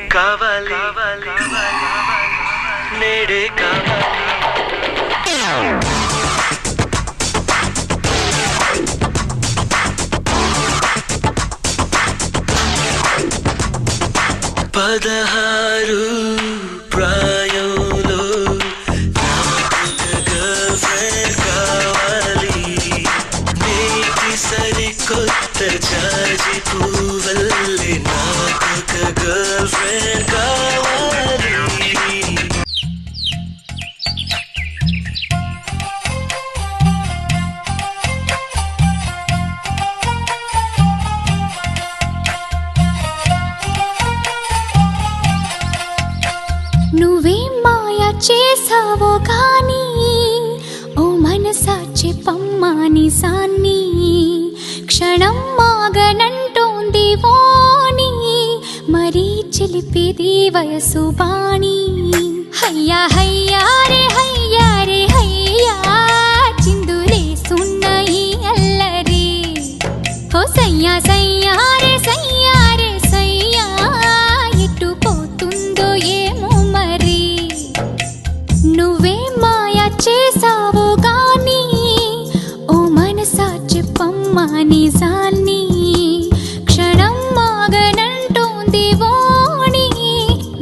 కావాలి నేడే కావాలి పదహారు ప్రాయంలో గర్ల్ ఫ్రెండ్ కావాలి నీటి సరికొత్త జాజి పువ్వల్లే నాకొక గర్ల్ ఫ్రెండ్ కావాలి నువ్వేం మాయా చేసావో కానీ ఓ మనసా చెప్పమ్మా నిజాన్ని క్షణం మాగనంటోంది వాణి మరీ చిలిపిది వయసు బాణి హయ్యా హయ్యా రే హయ్యా రే హయ్యా చిందులేసున్న ఈ అల్లరి హో సయ్యా సయ్యా రే సయ్యా రే సయ్యా ఎటు పోతుందో ఏమో మరి నువ్వే మాయా చేసావో గాని ఓ మనసా చెప్పమ్మా నిజాన్ని క్షణం మాగనంటోంది వాణి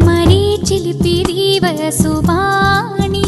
మరీ చిలిపిది వయసు బాణి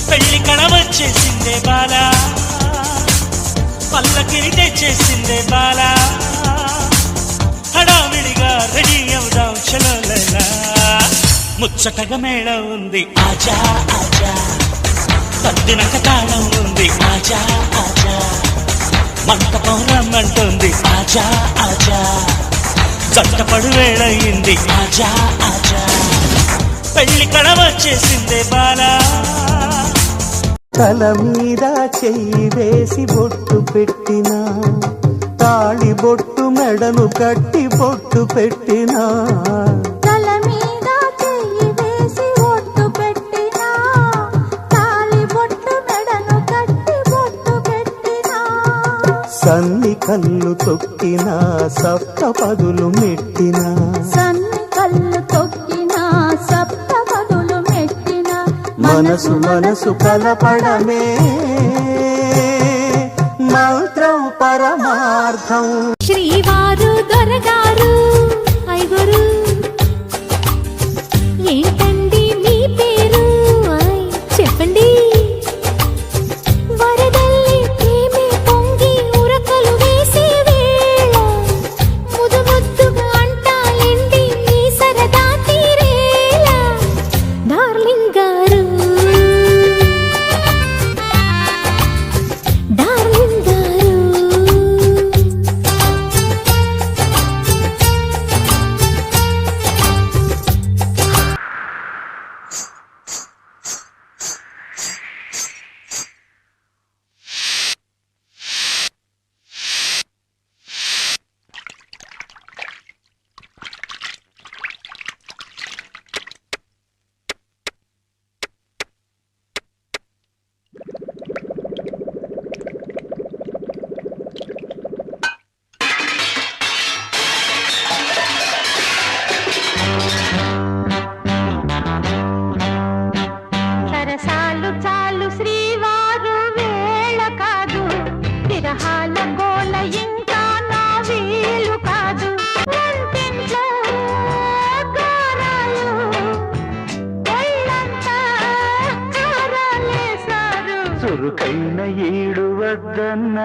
పెళ్లి కళవచ్చేసిందే బాలా పల్లకిని తెచ్చేసిందే బాలా హడావిడిగా రెడీ అవుదాం చలో లైలా ముచ్చటగా మేళ ఉంది ఆజా ఆజా పద్దినక తాళం ఉంది ఆజా ఆజా మంటపం రమ్మంటుంది ఆజా ఆజా జంటపడు వేళయింది ఆజా ఆజా పెళ్లి కళవచ్చేసిందే బాలా తల మీద చెయ్యి వేసి బొట్టు పెట్టినా తాళి బొట్టు మెడను కట్టి బొట్టు పెట్టినా తల మీద చెయ్యి వేసి బొట్టు పెట్టినా తాళి బొట్టు మెడను కట్టి బొట్టు పెట్టినా సన్ని కళ్ళు తొక్కినా సప్త పదులు మెట్టినా సన్ని కళ్ళు తొక్కినా సప్త పదులు మెట్టినా మనసు మనసు కలపడమే మంత్రం పరమార్థం శ్రీవారు దొరగారు ఐగురు ఏంటండి మీ పేరు చెప్పండి వరదల్లి ప్రేమే పొంగి ఉరకలు వేసే వేళ ముదు ముద్దుగా అంటాలేండి మీ సరదా తీరేలా డార్లింగ్ గారు డార్లింగ్ గారు ఈడు వద్దన్న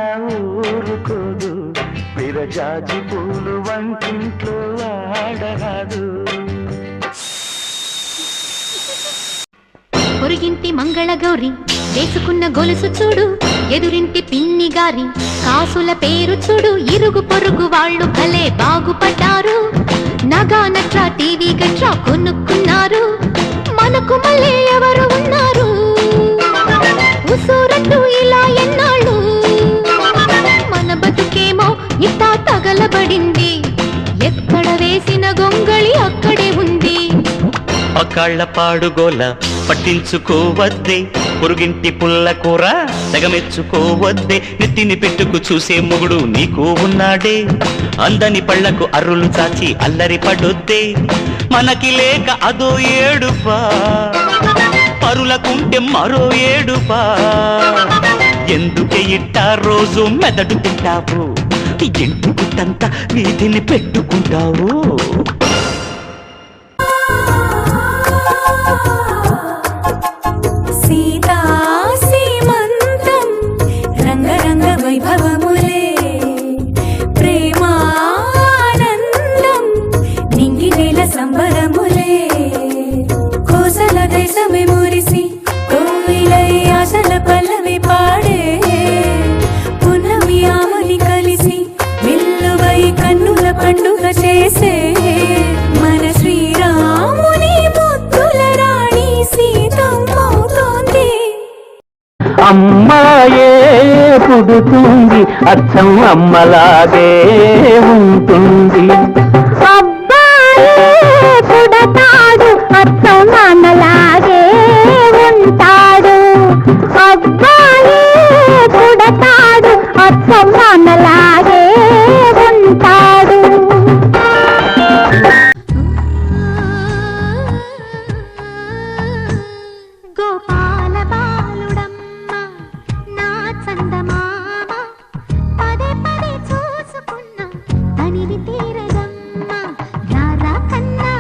ఊరుకోదు విరజాజి పూలు వంటింట్లో ఆడరాదు. పొరుగింటి మంగళగౌరి వేసుకున్న గొలుసు చూడు, ఎదురింటి పిన్ని గారి కాసుల పేరు చూడు, ఇరుగు పొరుగు వాళ్ళు భలే బాగుపడ్డారు, నగా నట్రా టీవీ గట్రా కొనుక్కున్నారు, మనకు మళ్ళీ ఎవరు ఉన్నారు, ఉసూరట్టు ఇలా ఎన్నాళ్ళు, మన బతుకేమో ఇట్టా తగలబడింది, ఎక్కడ వేసిన గొంగళి అక్కడే ఉంది. పకాళ్ల పాడుగోల పట్టించుకోవద్దే, పొరుగింటి పుల్ల కూర తెగమెచ్చుకోవద్దే, నెత్తిని పెట్టుకు చూసే మొగుడు నీకు ఉన్నాడే, అందని పళ్లకు అర్రులు చాచి అల్లరి పడొద్దే, మనకి లేక అదో ఏడుపా, పరులకుంటే మరో ఏడుపా, ఎందుకే ఇట్టా రోజు మెదడు తింటావు, ఇంటి గుట్టంతా వీధిని పెట్టుకుంటావు. సీతా సీమంతం రంగరంగ వైభవములే, ప్రేమానందం నింగి నేల సంబరములే, కోసల దేశమే మురిసి కోవిలై ఆశల పల్లవి పాడే, పున్నమి ఆమని కలిసి విల్లువై కన్నుల పండుగ చేసే, మన శ్రీరాముని ముద్దుల రాణి సీతమ్మవుతోంది. అమ్మాయే పుడుతుంది అచ్చం అమ్మలాగే ఉంటుంది, అబ్బాయే పుడతాడు అచ్చం నాన్నలాగే ఉంటాడు, అబ్బాయే పుడతాడు అచ్చం నాన్నలాగే ఉంటాడు. గోపాల బాలుడమ్మ నా చందమామ, పదే పదే చూసుకున్న తనివి తీరదమ్మ, రారా కన్నా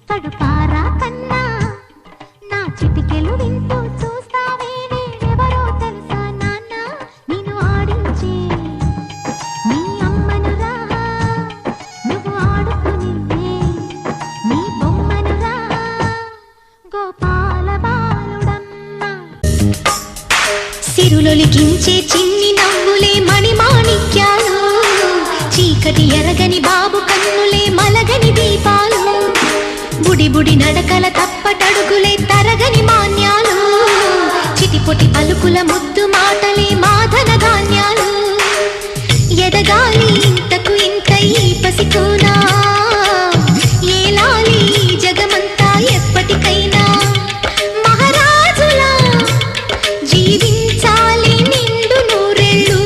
కడుపారా కన్నా, నా చిటికెలు వింటూ చూస్తావే ఎవరో తెలుసా నాన్న, నిన్ను ఆడించే నీ అమ్మనురా, నువ్వు ఆడుకునే నీ బొమ్మనురా, గోపాల బాలుడమ్మ. సిరులొలికించే చిన్ని నవ్వులే మణిమాణిక్యాలు, చీకటి ఎరగని బాబు కన్నులే మలగని దీపాలు, బుడి బుడి నడకల తప్పటడుగులే తరగని మాన్యాలు, చిటిపొటి పలుకుల ముద్దు మాటలే మాధన ధాన్యాలు, ఎదగాలి ఇంతకు ఇంత ఈ పసికోనా, ఏలాలి జగమంతా ఎప్పటికైనా, మహారాజులా జీవించాలి నిండు నూరెళ్ళు.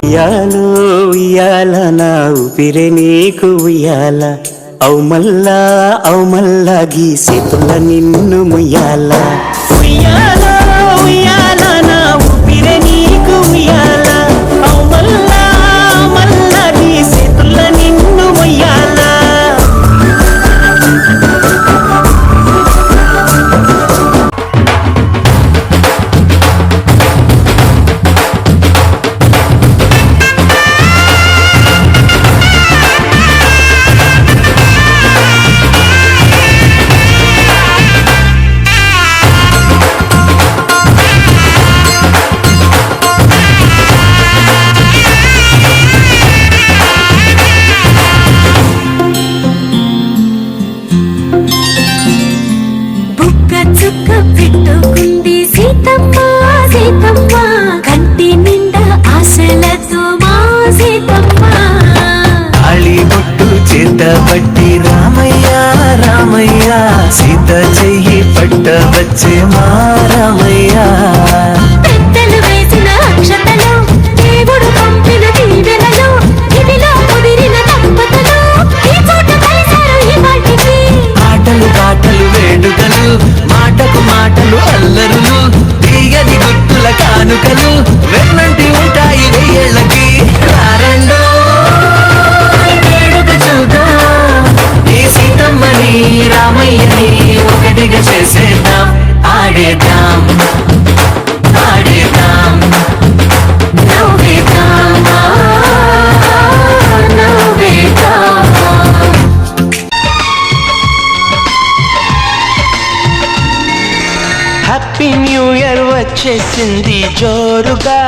ఉయ్యాలో ఉయ్యాల నా ఊపిరే నీకు ఉయ్యాల, అవుమల్లా గీసేతుల నిన్ను ముయ్యాల, ఉయ్యాల ఉయ్యాల నా ఊపిరే నీకు ఉయ్యాల, అవుమల్లా గీసేతుల నిన్ను ముయ్యాల. బుక్క చుక్క పెట్టుకుంది సీతమ్మ సీతమ్మ, కంటి నిండా ఆశలతో మా సీతమ్మ, తాళి బొట్టు చేత పట్టి రామయ్య సీత చెయ్యి పట్ట వచ్చే మా రామయ్య, పెద్దలు వేసిన అక్షతలు దేవుడు పంపిన దీవెనలు, ఇదిలో కుదిరిన దంపతులు ఈ చోట కలిశారు ఈ వాటికి, ఆటలు పాటలు వేడుకలు మాటకు మాటలు అల్లరులు, తీయని గుర్తుల కానుకలు వెన్నంటి ఉంటాయి వెయ్యేళ్ళకి, రారండో వేడుక చూద్దాం ఈ సీతమ్మ వచ్చేసింది జోరుగా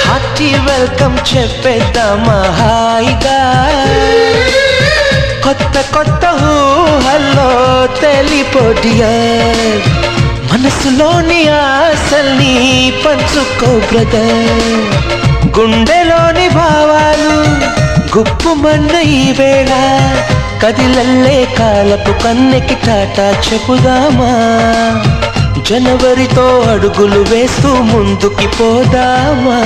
హార్టీ వెల్కమ్ చెప్పేద్దామా హాయిగా కొత్త కొత్త ఊహల్లో తెలిపోడియర్ మనసులోని ఆశల్ని పంచుకో బ్రదర్ గుండెలోని భావాలు గుప్పుమన్న ఈ వేళ కదిలల్లే కాలపు కన్నెకి టాటా చెప్పుదామా జనవరితో అడుగులు వేస్తూ ముందుకి పోదామా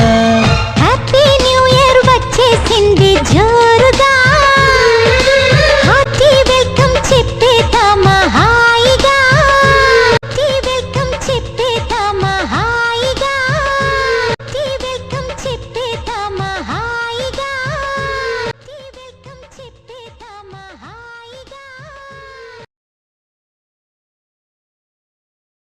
హ్యాపీ న్యూ ఇయర్ వచ్చేసింది జోరుగా